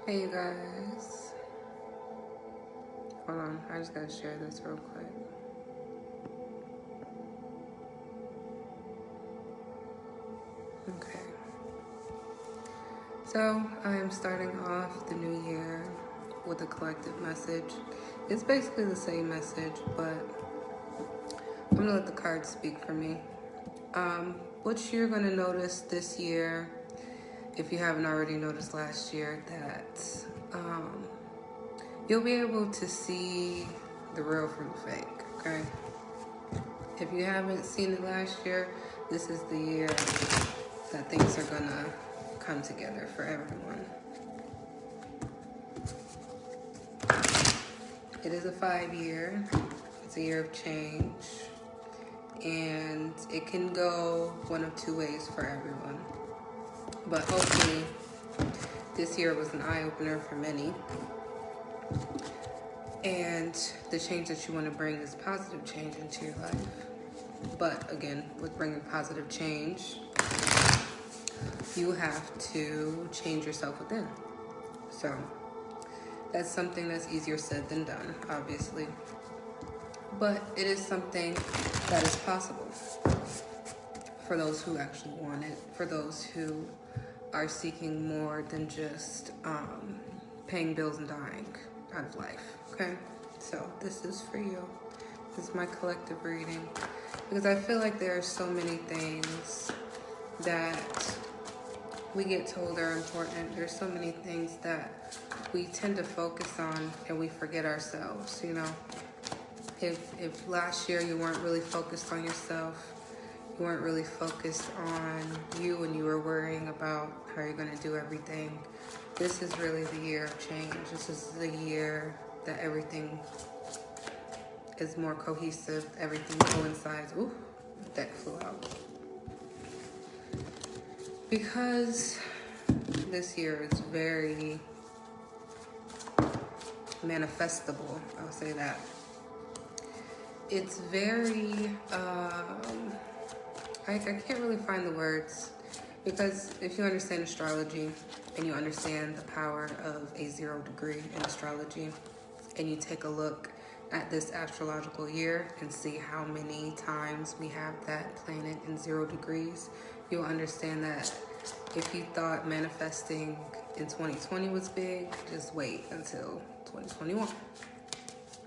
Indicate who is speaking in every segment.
Speaker 1: Hey you guys, hold on, I just gotta share this real quick. Okay, so I am starting off the new year with a collective message. It's basically the same message, but I'm gonna let the cards speak for me. What you're gonna notice this year, if you haven't already noticed last year, that you'll be able to see the real from the fake, okay? If you haven't seen it last year, this is the year that things are gonna come together for everyone. It is a 5-year, it's a year of change, and it can go one of two ways for everyone. But hopefully, this year was an eye-opener for many. And the change that you want to bring is positive change into your life. But again, with bringing positive change, you have to change yourself within. So that's something that's easier said than done, obviously. But it is something that is possible for those who actually want it, for those who are seeking more than just paying bills and dying out of life, okay? So this is for you. This is my collective reading. Because I feel like there are so many things that we get told are important. There's so many things that we tend to focus on and we forget ourselves, you know? If last year you weren't really focused on yourself, you weren't really focused on you and you were worrying about how you're going to do everything, this is really the year of change. This is the year that everything is more cohesive, everything coincides. Ooh, the deck flew out. Because this year is very manifestable, I'll say that. It's very, I can't really find the words, because if you understand astrology and you understand the power of a 0 degree in astrology, and you take a look at this astrological year and see how many times we have that planet in 0 degrees, you'll understand that if you thought manifesting in 2020 was big, just wait until 2021.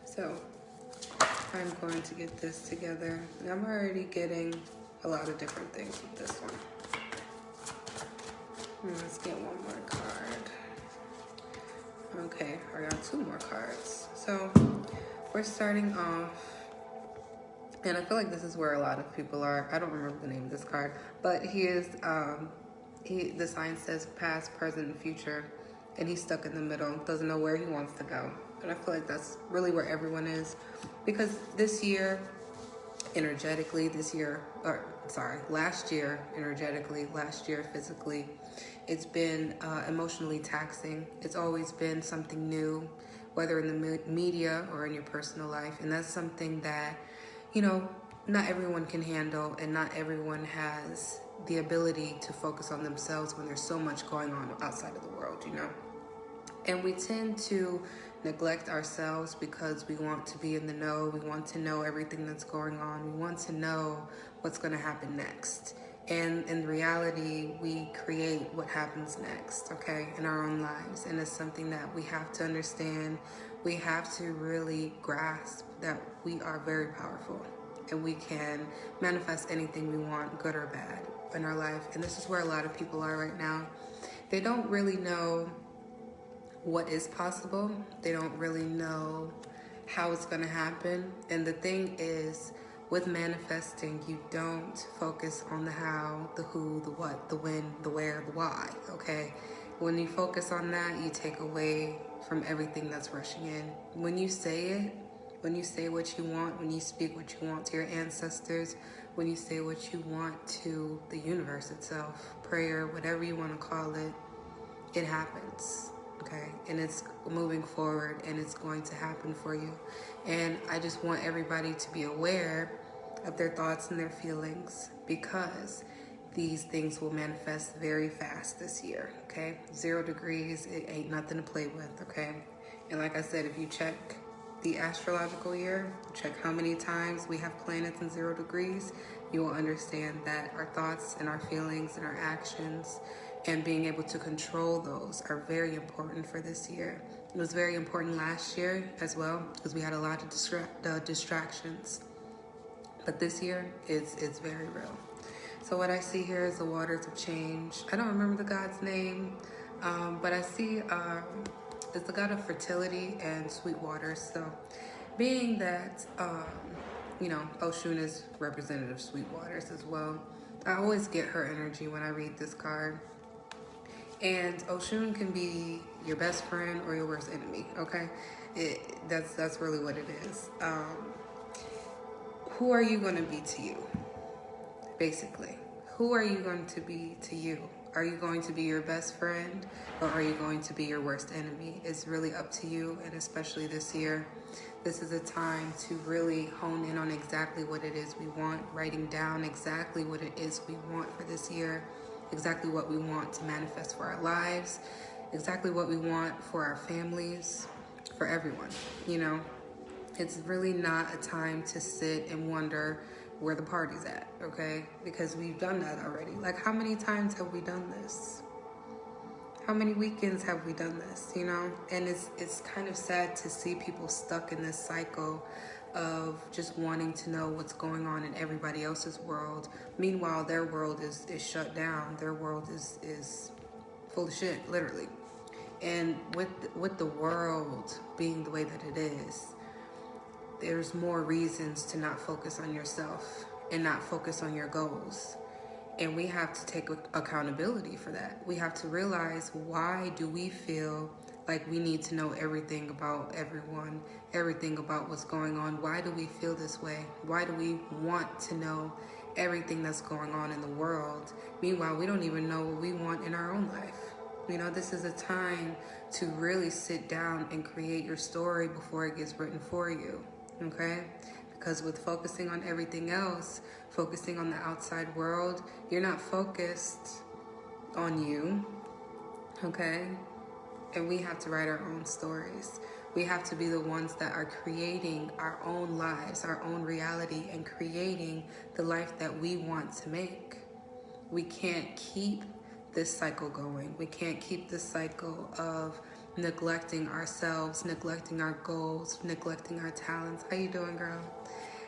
Speaker 1: So I'm going to get this together. And I'm already getting a lot of different things with this one. Let's get one more card. Okay, I got 2 more cards. So we're starting off, and I feel like this is where a lot of people are. I don't remember the name of this card, but he is, the sign says past, present, and future, and he's stuck in the middle, doesn't know where he wants to go. And I feel like that's really where everyone is, because this year, energetically, last year, energetically, last year, physically, it's been emotionally taxing. It's always been something new, whether in the media or in your personal life. And that's something that, you know, not everyone can handle, and not everyone has the ability to focus on themselves when there's so much going on outside of the world, you know? And we tend to neglect ourselves because we want to be in the know. We want to know everything that's going on. We want to know what's going to happen next. And in reality, we create what happens next, okay, in our own lives. And it's something that we have to understand. We have to really grasp that we are very powerful and we can manifest anything we want, good or bad, in our life. And this is where a lot of people are right now. They don't really know what is possible. They don't really know how it's going to happen. And the thing is, with manifesting, you don't focus on the how, the who, the what, the when, the where, the why, okay? When you focus on that, you take away from everything that's rushing in. When you say it, when you say what you want, when you speak what you want to your ancestors, when you say what you want to the universe itself, prayer, whatever you want to call it, it happens. Okay, and it's moving forward, and it's going to happen for you. And I just want everybody to be aware of their thoughts and their feelings, because these things will manifest very fast this year, okay? 0 degrees, it ain't nothing to play with, okay? And like I said, if you check the astrological year, check how many times we have planets in 0 degrees, you will understand that our thoughts and our feelings and our actions and being able to control those are very important for this year. It was very important last year as well because we had a lot of distractions. But this year, it's very real. So what I see here is the waters of change. I don't remember the god's name, but I see it's the god of fertility and sweet waters. So being that, Oshun is representative of sweet waters as well, I always get her energy when I read this card. And Oshun can be your best friend or your worst enemy, okay? That's really what it is. Who are you going to be to you? Basically, who are you going to be to you? Are you going to be your best friend or are you going to be your worst enemy? It's really up to you, and especially this year, this is a time to really hone in on exactly what it is we want, writing down exactly what it is we want for this year, exactly what we want to manifest for our lives, exactly what we want for our families, for everyone, It's really not a time to sit and wonder where the party's at, okay? Because we've done that already. Like, how many times have we done this? How many weekends have we done this, And it's kind of sad to see people stuck in this cycle of just wanting to know what's going on in everybody else's world. Meanwhile, their world is shut down. Their world is full of shit, literally. And with the world being the way that it is, there's more reasons to not focus on yourself and not focus on your goals. And we have to take accountability for that. We have to realize, why do we feel like we need to know everything about everyone, everything about what's going on? Why do we feel this way? Why do we want to know everything that's going on in the world? Meanwhile, we don't even know what we want in our own life. This is a time to really sit down and create your story before it gets written for you. Okay? Because with focusing on everything else, focusing on the outside world, you're not focused on you. Okay? And we have to write our own stories. We have to be the ones that are creating our own lives, our own reality, and creating the life that we want to make. We can't keep this cycle going. We can't keep this cycle of neglecting ourselves, neglecting our goals, neglecting our talents. How you doing, girl?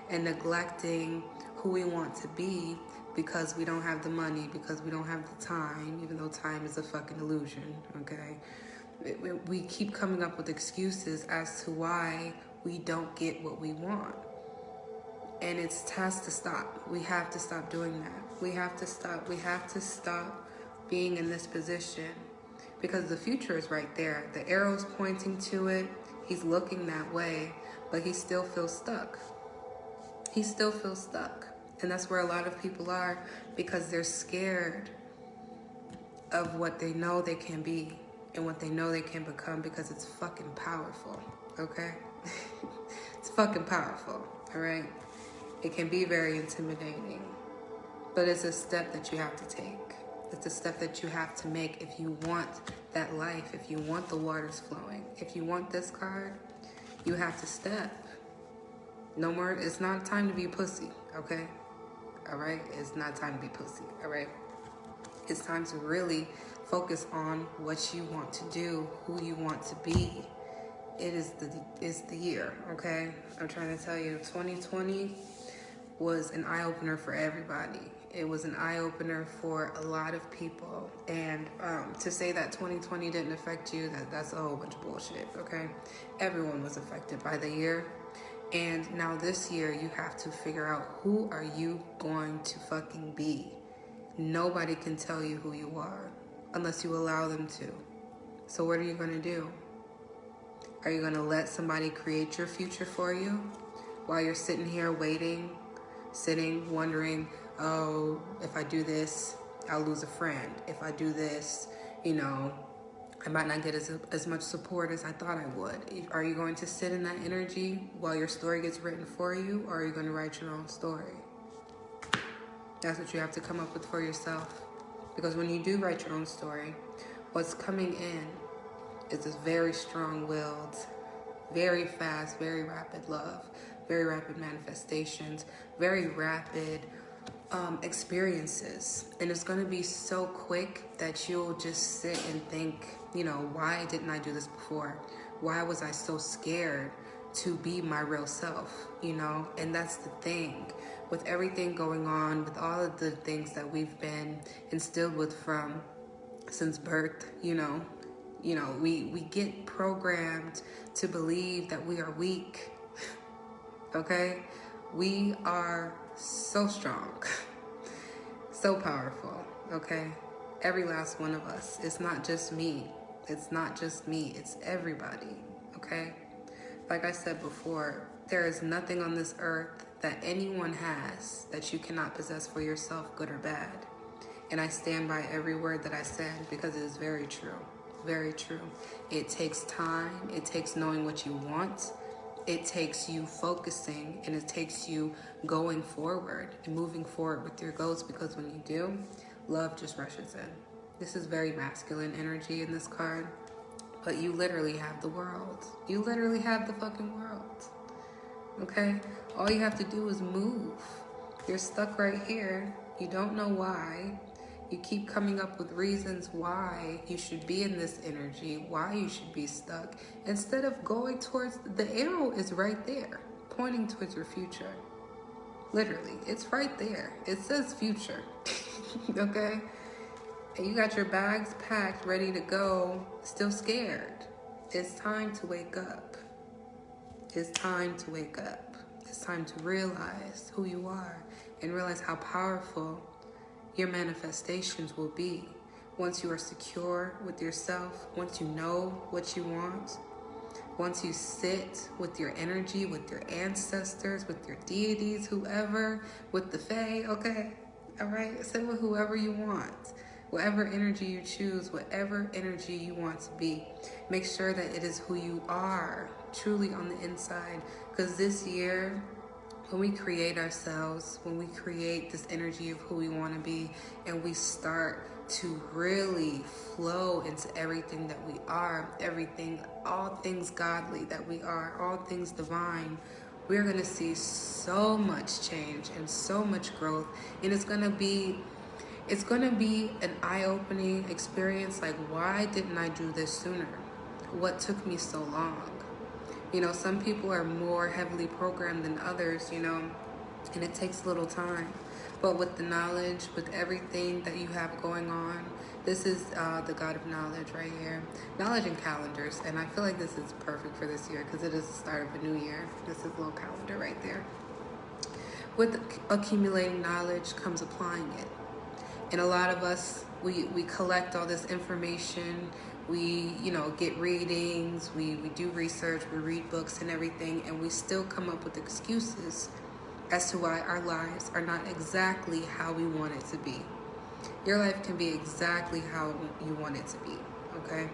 Speaker 1: And neglecting who we want to be because we don't have the money, because we don't have the time, even though time is a fucking illusion, okay? We keep coming up with excuses as to why we don't get what we want. And it has to stop. We have to stop doing that. We have to stop being in this position, because the future is right there. The arrow's pointing to it. He's looking that way, but he still feels stuck. He still feels stuck. And that's where a lot of people are, because they're scared of what they know they can be and what they know they can become, because it's fucking powerful, okay? It's fucking powerful, all right? It can be very intimidating, but it's a step that you have to take. It's a step that you have to make if you want that life, if you want the waters flowing. If you want this card, you have to step. No more, it's not time to be a pussy, okay? All right? It's not time to be pussy, all right? It's time to really focus on what you want to do, who you want to be. It's the year, okay? I'm trying to tell you, 2020 was an eye-opener for everybody. It was an eye-opener for a lot of people. And to say that 2020 didn't affect you, that's a whole bunch of bullshit, okay? Everyone was affected by the year. And now this year, you have to figure out, who are you going to fucking be? Nobody can tell you who you are unless you allow them to. So what are you going to do? Are you going to let somebody create your future for you while you're sitting here waiting, sitting, wondering, oh, if I do this, I'll lose a friend. If I do this, I might not get as much support as I thought I would. Are you going to sit in that energy while your story gets written for you, or are you going to write your own story? That's what you have to come up with for yourself. Because when you do write your own story, what's coming in is this very strong-willed, very fast, very rapid love, very rapid manifestations, very rapid experiences. And it's going to be so quick that you'll just sit and think, why didn't I do this before? Why was I so scared to be my real self? And that's the thing. With everything going on, with all of the things that we've been instilled with since birth, we get programmed to believe that we are weak. Okay? We are so strong, so powerful, okay? Every last one of us. It's not just me. It's not just me. It's everybody, okay? Like I said before, there is nothing on this earth that anyone has that you cannot possess for yourself, good or bad. And I stand by every word that I said because it is very true. Very true. It takes time. It takes knowing what you want. It takes you focusing, and it takes you going forward and moving forward with your goals, because when you do, love just rushes in. This is very masculine energy in this card, but you literally have the world. You literally have the fucking world. Okay? All you have to do is move. You're stuck right here. You don't know why. You keep coming up with reasons why you should be in this energy, why you should be stuck, instead of going towards, the arrow is right there, pointing towards your future. Literally, it's right there. It says future, okay? And you got your bags packed, ready to go, still scared. It's time to wake up. It's time to wake up. It's time to realize who you are and realize how powerful your manifestations will be once you are secure with yourself, once you know what you want, once you sit with your energy, with your ancestors, with your deities, whoever, with the Fae, okay? All right? Sit with whoever you want, whatever energy you choose, whatever energy you want to be. Make sure that it is who you are, truly on the inside, because this year, when we create ourselves, when we create this energy of who we want to be, and we start to really flow into everything that we are, everything, all things godly that we are, all things divine, we're going to see so much change and so much growth. And it's going to be an eye-opening experience. Like, why didn't I do this sooner? What took me so long? Some people are more heavily programmed than others, and it takes a little time. But with the knowledge, with everything that you have going on, this is the God of knowledge right here. Knowledge and calendars. And I feel like this is perfect for this year because it is the start of a new year. This is a little calendar right there. With accumulating knowledge comes applying it. And a lot of us, we collect all this information. We, get readings, we do research, we read books and everything, and we still come up with excuses as to why our lives are not exactly how we want it to be. Your life can be exactly how you want it to be, okay?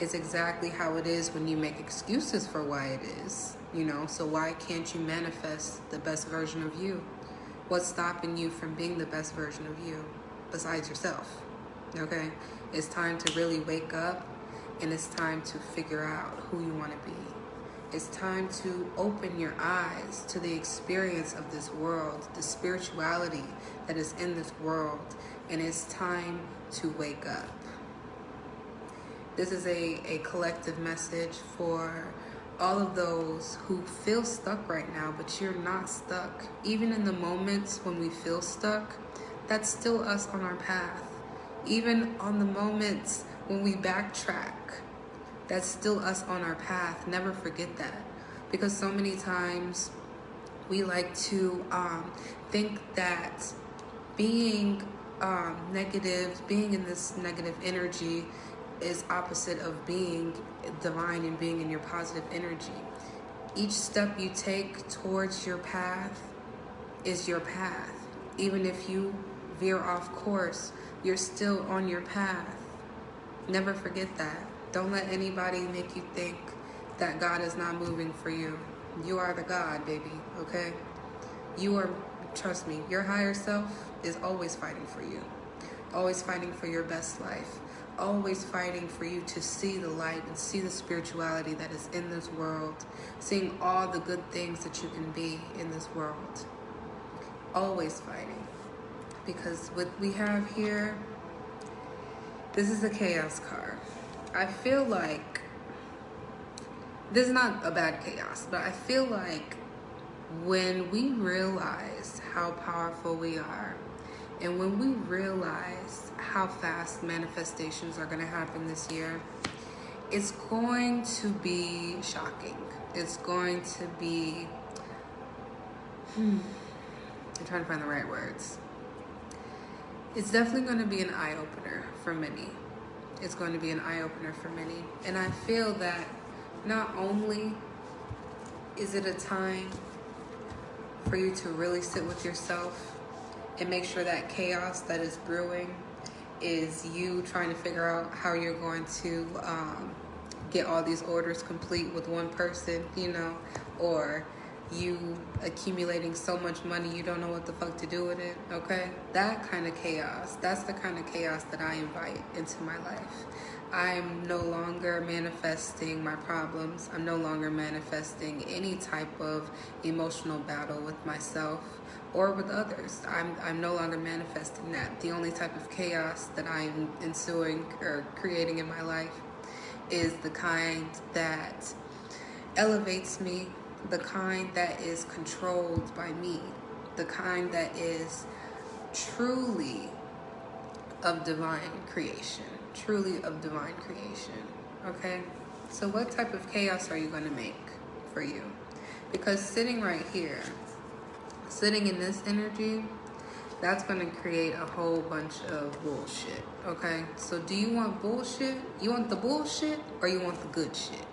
Speaker 1: It's exactly how it is when you make excuses for why it is, so why can't you manifest the best version of you? What's stopping you from being the best version of you besides yourself? Okay, it's time to really wake up, and it's time to figure out who you want to be. It's time to open your eyes to the experience of this world, the spirituality that is in this world, and it's time to wake up. This is a collective message for all of those who feel stuck right now, but you're not stuck. Even in the moments when we feel stuck, that's still us on our path. Even on the moments when we backtrack, that's still us on our path. Never forget that. Because so many times we like to think that being negative, being in this negative energy is opposite of being divine and being in your positive energy. Each step you take towards your path is your path. Even if you veer off course, you're still on your path. Never forget that. Don't let anybody make you think that God is not moving for you. You are the God, baby, okay? You are trust me, your higher self is always fighting for you, always fighting for your best life, always fighting for you to see the light and see the spirituality that is in this world, seeing all the good things that you can be in this world. Always fighting. Because what we have here, this is a chaos card. I feel like this is not a bad chaos, but I feel like when we realize how powerful we are, and when we realize how fast manifestations are going to happen this year, it's going to be shocking. It's going to be, I'm trying to find the right words. It's definitely going to be an eye-opener for many. It's going to be an eye-opener for many. And I feel that not only is it a time for you to really sit with yourself and make sure that chaos that is brewing is you trying to figure out how you're going to get all these orders complete with one person, you know, or you accumulating so much money you don't know what the fuck to do with it, okay? That kind of chaos, that's the kind of chaos that I invite into my life. I'm no longer manifesting my problems. I'm no longer manifesting any type of emotional battle with myself or with others. I'm no longer manifesting that. The only type of chaos that I'm ensuing or creating in my life is the kind that elevates me, the kind that is controlled by me, the kind that is truly of divine creation, okay? So what type of chaos are you going to make for you? Because sitting right here, sitting in this energy, that's going to create a whole bunch of bullshit, okay? So do you want bullshit? You want the bullshit or you want the good shit?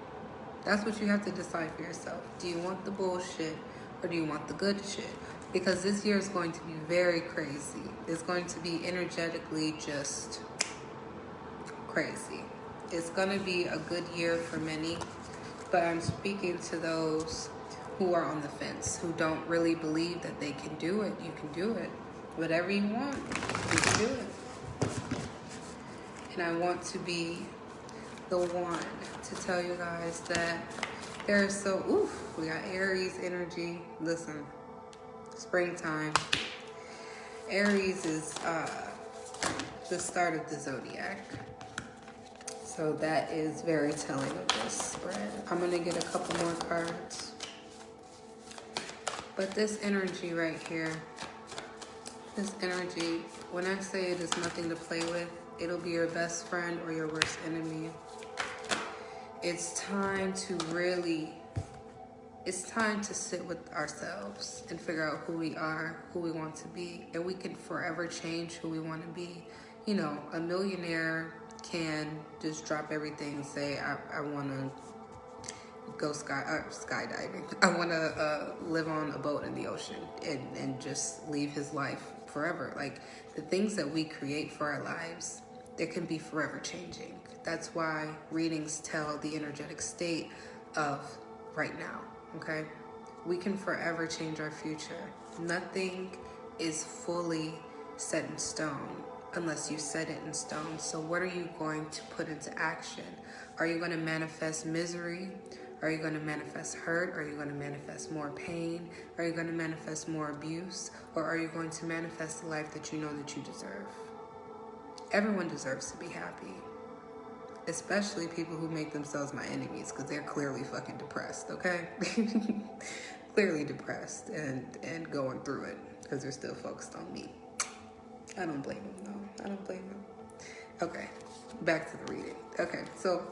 Speaker 1: That's what you have to decide for yourself. Do you want the bullshit or do you want the good shit? Because this year is going to be very crazy. It's going to be energetically just crazy. It's going to be a good year for many, but I'm speaking to those who are on the fence, who don't really believe that they can do it. You can do it. Whatever you want, you can do it. And I want to be the one to tell you guys that there's so, we got Aries energy. Listen, springtime. Aries is the start of the zodiac. So that is very telling of this spread. I'm going to get a couple more cards. But this energy right here, this energy, when I say it is nothing to play with, it'll be your best friend or your worst enemy. It's time to sit with ourselves and figure out who we are, who we want to be, and we can forever change who we want to be. You know, a millionaire can just drop everything and say, I want to go skydiving. I want to live on a boat in the ocean and just leave his life forever. Like, the things that we create for our lives, they can be forever changing. That's why readings tell the energetic state of right now, okay? We can forever change our future. Nothing is fully set in stone unless you set it in stone. So what are you going to put into action? Are you going to manifest misery? Are you going to manifest hurt? Are you going to manifest more pain? Are you going to manifest more abuse? Or are you going to manifest the life that you know that you deserve? Everyone deserves to be happy. Especially people who make themselves my enemies, because they're clearly fucking depressed, okay? Clearly depressed and going through it because they're still focused on me. I don't blame them, though. I don't blame them. Okay, back to the reading. Okay, so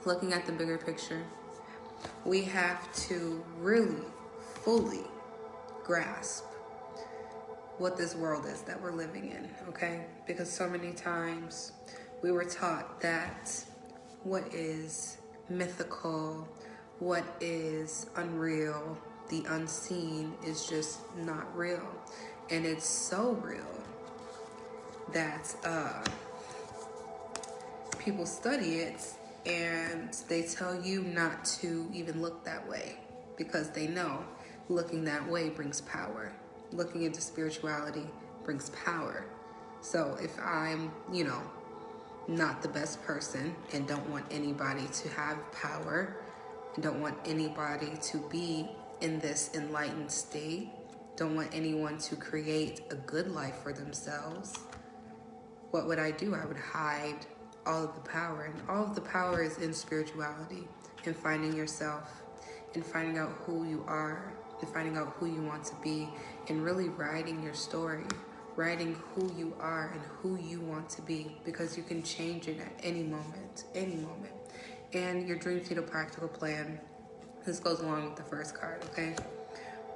Speaker 1: looking at the bigger picture, we have to really fully grasp what this world is that we're living in, okay? Because so many times we were taught that what is mythical, what is unreal, the unseen is just not real. And it's so real that people study it and they tell you not to even look that way because they know looking that way brings power. looking into spirituality brings power. So if I'm, not the best person and don't want anybody to have power and don't want anybody to be in this enlightened state, don't want anyone to create a good life for themselves, what would I do? I would hide all of the power. And all of the power is in spirituality, in finding yourself, in finding out who you are, in finding out who you want to be, and really writing your story, writing who you are and who you want to be, because you can change it at any moment, any moment. And your dream sheet, a practical plan. This goes along with the first card, okay?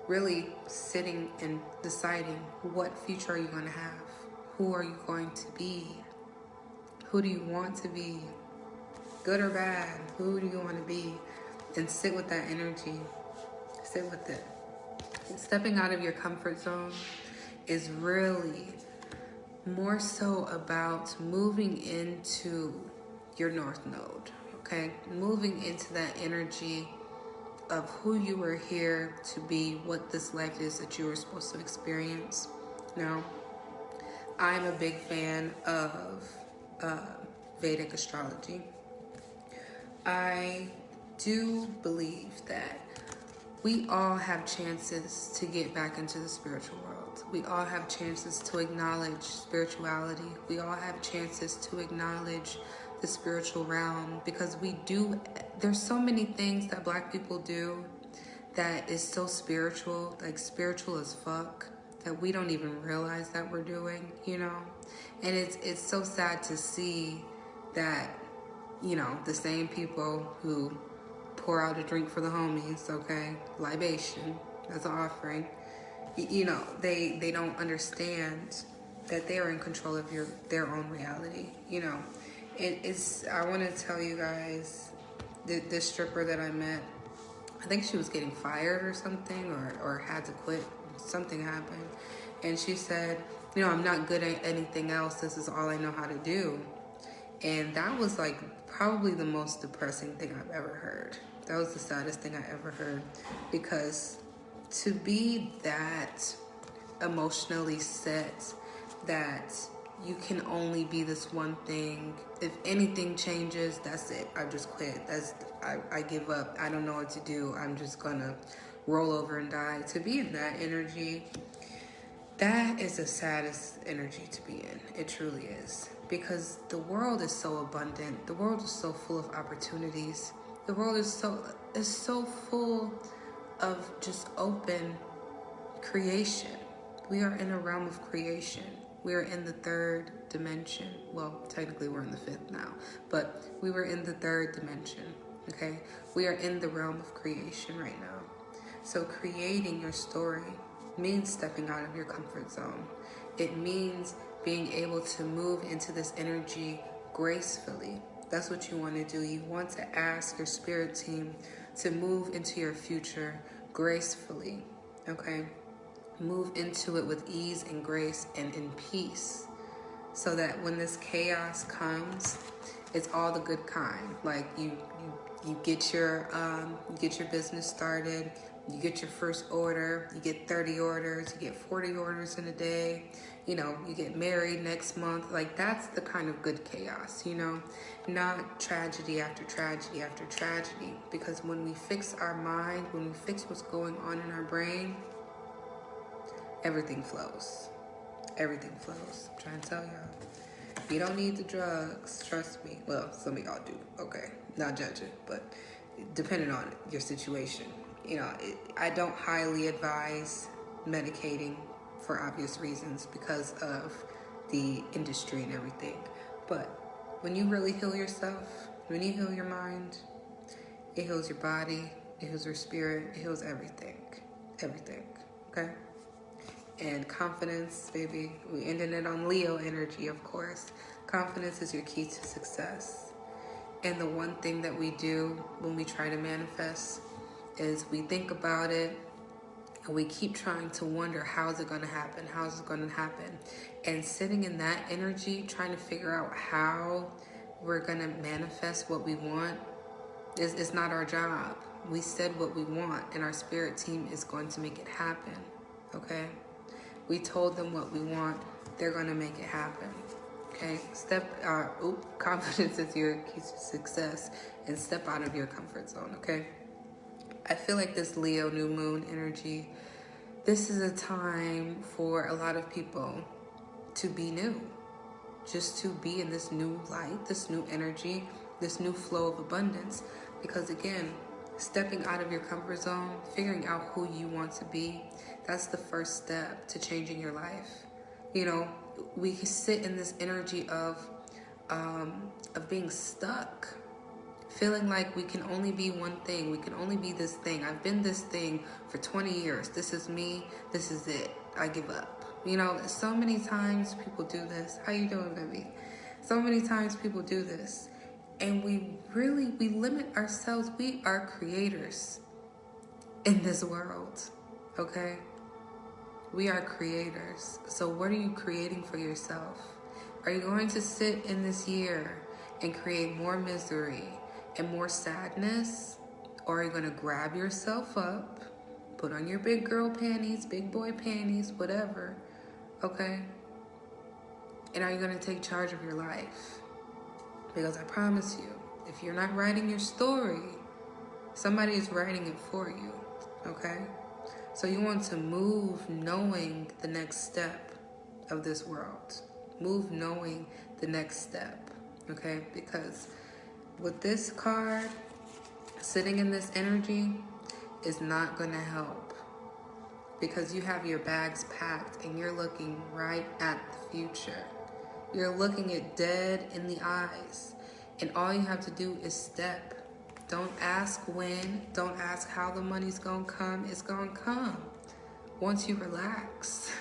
Speaker 1: Really sitting and deciding, what future are you going to have? Who are you going to be? Who do you want to be? Good or bad? Who do you want to be? And sit with that energy. Sit with it. Stepping out of your comfort zone is really more so about moving into your North Node, okay? Moving into that energy of who you were here to be, what this life is that you were supposed to experience. Now, I'm a big fan of Vedic astrology. I do believe that we all have chances to get back into the spiritual world. We all have chances to acknowledge spirituality. We all have chances to acknowledge the spiritual realm, because there's so many things that Black people do that is so spiritual, like spiritual as fuck, that we don't even realize that we're doing, And it's so sad to see that, the same people who pour out a drink for the homies, okay, libation, that's an offering, they don't understand that they're in control of their own reality, I want to tell you guys, this stripper that I met, I think she was getting fired or something, or had to quit. Something happened. And she said, I'm not good at anything else. This is all I know how to do. And that was like probably the most depressing thing I've ever heard. That was the saddest thing I ever heard. Because to be that emotionally set that you can only be this one thing. If anything changes, that's it. I just quit. I give up. I don't know what to do. I'm just gonna roll over and die. To be in that energy, that is the saddest energy to be in. It truly is. Because the world is so abundant. The world is so full of opportunities. The world is so full of just open creation. We are in a realm of creation. We are in the third dimension. Well, technically we're in the fifth now, but we were in the third dimension, okay? We are in the realm of creation right now. So creating your story means stepping out of your comfort zone. It means being able to move into this energy gracefully. That's what you want to do. You want to ask your spirit team to move into your future gracefully, okay? Move into it with ease and grace and in peace, so that when this chaos comes, it's all the good kind. Like you get your business started, you get your first order, you get 30 orders, you get 40 orders in a day, you get married next month. Like that's the kind of good chaos, not tragedy after tragedy after tragedy. Because when we fix our mind, when we fix what's going on in our brain, everything flows. Everything flows. I'm trying to tell y'all. You don't need the drugs, trust me. Well, some of y'all do, okay. Not judging, but depending on your situation. I don't highly advise medicating for obvious reasons because of the industry and everything. But when you really heal yourself, when you heal your mind, it heals your body, it heals your spirit, it heals everything. Everything, okay? And confidence, baby, we ended it on Leo energy, of course. Confidence is your key to success. And the one thing that we do when we try to manifest is we think about it and we keep trying to wonder, how's it going to happen? How's it going to happen? And sitting in that energy, trying to figure out how we're going to manifest what we want is not our job. We said what we want and our spirit team is going to make it happen, okay? We told them what we want. They're going to make it happen. Okay? Confidence is your key to success, and step out of your comfort zone. Okay? I feel like this Leo new moon energy, this is a time for a lot of people to be new. Just to be in this new light, this new energy, this new flow of abundance. Because again, stepping out of your comfort zone, figuring out who you want to be, that's the first step to changing your life. You know, we sit in this energy of being stuck, feeling like we can only be one thing. We can only be this thing. I've been this thing for 20 years. This is me. This is it. I give up. You know, so many times people do this. How you doing, baby? So many times people do this. And we limit ourselves. We are creators in this world, okay? We are creators. So what are you creating for yourself? Are you going to sit in this year and create more misery and more sadness? Or are you going to grab yourself up, put on your big girl panties, big boy panties, whatever, okay? And are you going to take charge of your life? Because I promise you, if you're not writing your story, somebody is writing it for you, okay? So you want to move knowing the next step of this world. Move knowing the next step, okay? Because with this card, sitting in this energy is not going to help. Because you have your bags packed and you're looking right at the future. You're looking it dead in the eyes. And all you have to do is step. Don't ask when. Don't ask how the money's going to come. It's going to come. Once you relax.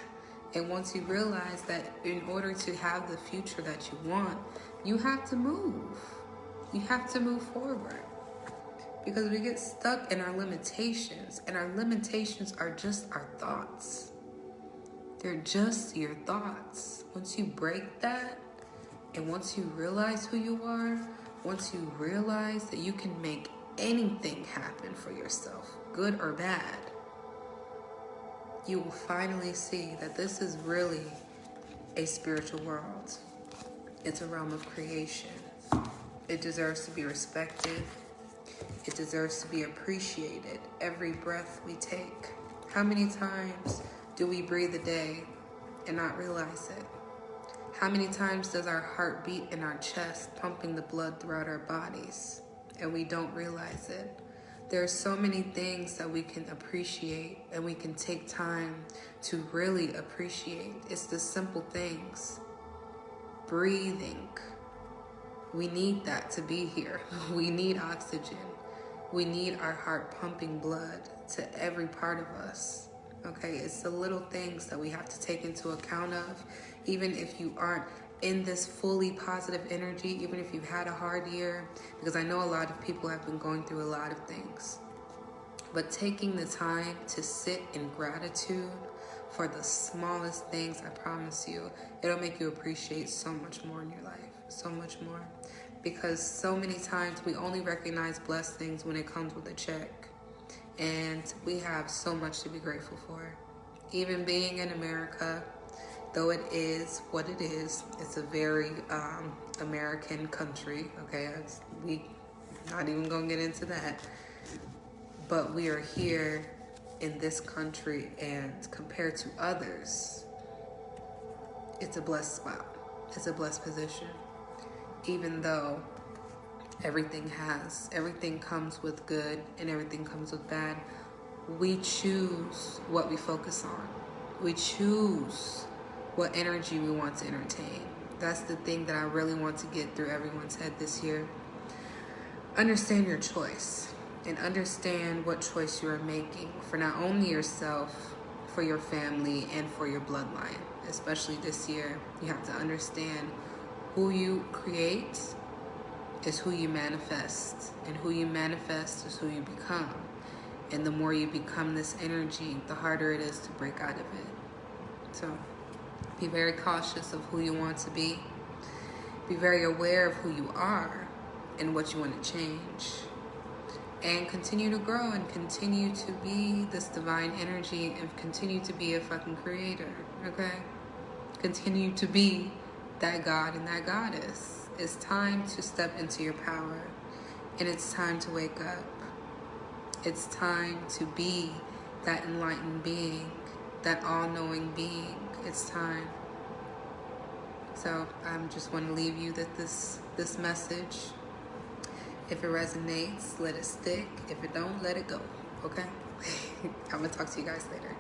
Speaker 1: And once you realize that in order to have the future that you want, you have to move. You have to move forward. Because we get stuck in our limitations. And our limitations are just our thoughts. They're just your thoughts. Once you break that, and once you realize who you are, once you realize that you can make anything happen for yourself, good or bad, you will finally see that this is really a spiritual world. It's a realm of creation. It deserves to be respected. It deserves to be appreciated every breath we take. How many times do we breathe a day and not realize it? How many times does our heart beat in our chest, pumping the blood throughout our bodies, and we don't realize it? There are so many things that we can appreciate and we can take time to really appreciate. It's the simple things. Breathing. We need that to be here. We need oxygen. We need our heart pumping blood to every part of us. Okay, it's the little things that we have to take into account of, even if you aren't in this fully positive energy, even if you've had a hard year, because I know a lot of people have been going through a lot of things. But taking the time to sit in gratitude for the smallest things, I promise you, it'll make you appreciate so much more in your life, so much more. Because so many times we only recognize blessings when it comes with a check. And we have so much to be grateful for. Even being in America, though it is what it is, it's a very American country, okay? We not even gonna get into that. But we are here in this country, and compared to others, it's a blessed spot. It's a blessed position. Even though everything comes with good and everything comes with bad, we choose what we focus on. We choose what energy we want to entertain. That's the thing that I really want to get through everyone's head this year. Understand your choice and understand what choice you are making for not only yourself, for your family, and for your bloodline. Especially this year, you have to understand who you create is who you manifest, and who you manifest is who you become. And the more you become this energy, the harder it is to break out of it. So be very cautious of who you want to be. Be very aware of who you are and what you want to change. and continue to grow and continue to be this divine energy and continue to be a fucking creator, okay? Continue to be that God and that goddess. It's time to step into your power, and it's time to wake up. It's time to be that enlightened being, that all-knowing being. It's time. So I just want to leave you that this message. If it resonates, let it stick. If it don't, let it go. Okay? I'm going to talk to you guys later.